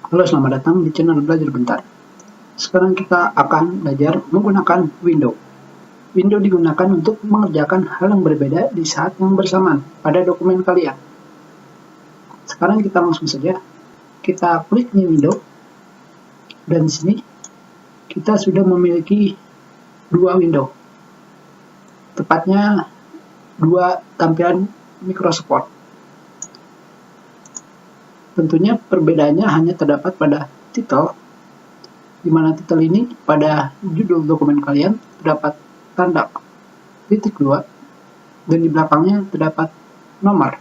Halo, selamat datang di channel Belajar Bentar. Sekarang kita akan belajar menggunakan window. Window digunakan untuk mengerjakan hal yang berbeda di saat yang bersamaan pada dokumen kalian. Sekarang kita langsung saja. Kita klik new window. Dan di sini kita sudah memiliki dua window. Tepatnya dua tampilan Microsoft Word. Tentunya perbedaannya hanya terdapat pada titel, di mana titel ini pada judul dokumen kalian terdapat tanda titik 2, dan di belakangnya terdapat nomor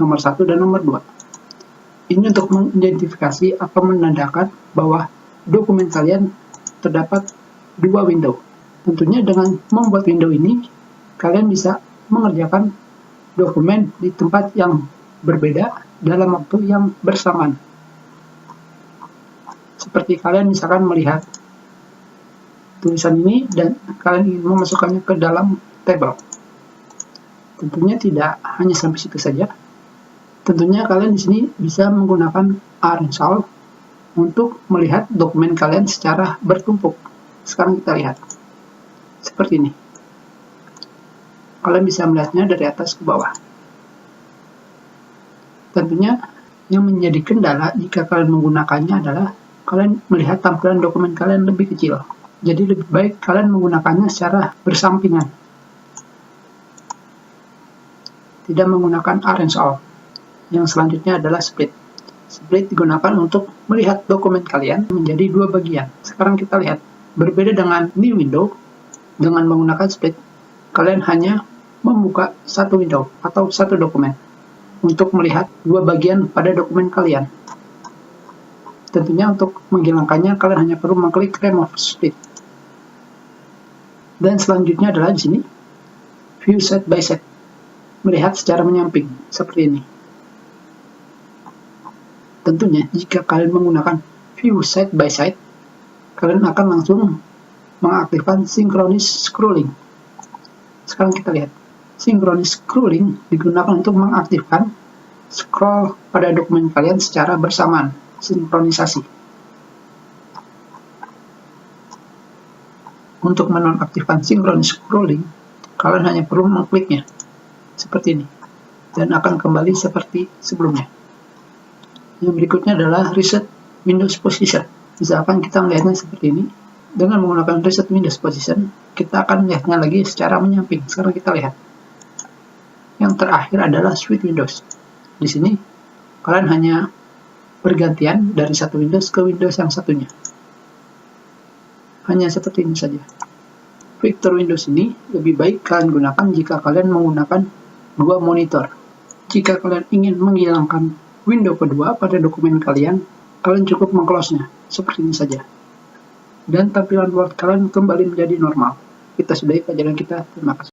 1 dan nomor 2. Ini untuk mengidentifikasi atau menandakan bahwa dokumen kalian terdapat dua window. Tentunya dengan membuat window ini, kalian bisa mengerjakan dokumen di tempat yang berbeda dalam waktu yang bersamaan. Seperti kalian misalkan melihat tulisan ini dan kalian ingin memasukkannya ke dalam tabel. Tentunya tidak hanya sampai situ saja. Tentunya kalian di sini bisa menggunakan arrange untuk melihat dokumen kalian secara bertumpuk. Sekarang kita lihat. Seperti ini. Kalian bisa melihatnya dari atas ke bawah. Tentunya yang menjadi kendala jika kalian menggunakannya adalah kalian melihat tampilan dokumen kalian lebih kecil. Jadi lebih baik kalian menggunakannya secara bersampingan. Tidak menggunakan arrange all. Yang selanjutnya adalah split. Split digunakan untuk melihat dokumen kalian menjadi dua bagian. Sekarang kita lihat. Berbeda dengan new window, dengan menggunakan split, kalian hanya membuka satu window atau satu dokumen untuk melihat dua bagian pada dokumen kalian. Tentunya untuk menghilangkannya, kalian hanya perlu mengklik remove split. Dan selanjutnya adalah di sini, view side by side. Melihat secara menyamping, seperti ini. Tentunya, jika kalian menggunakan view side by side, kalian akan langsung mengaktifkan synchronous scrolling. Sekarang kita lihat. Synchronous scrolling digunakan untuk mengaktifkan scroll pada dokumen kalian secara bersamaan, sinkronisasi. Untuk menonaktifkan synchronous scrolling, kalian hanya perlu mengkliknya, seperti ini, dan akan kembali seperti sebelumnya. Yang berikutnya adalah reset Windows Position. Misalkan kita melihatnya seperti ini, dengan menggunakan reset Windows Position, kita akan melihatnya lagi secara menyamping. Sekarang kita lihat. Yang terakhir adalah switch Windows. Di sini, kalian hanya bergantian dari satu Windows ke Windows yang satunya. Hanya seperti ini saja. Fitur Windows ini lebih baik kalian gunakan jika kalian menggunakan dua monitor. Jika kalian ingin menghilangkan window kedua pada dokumen kalian, kalian cukup meng-close-nya. Seperti ini saja. Dan tampilan Word kalian kembali menjadi normal. Kita sudahi pelajaran kita. Terima kasih.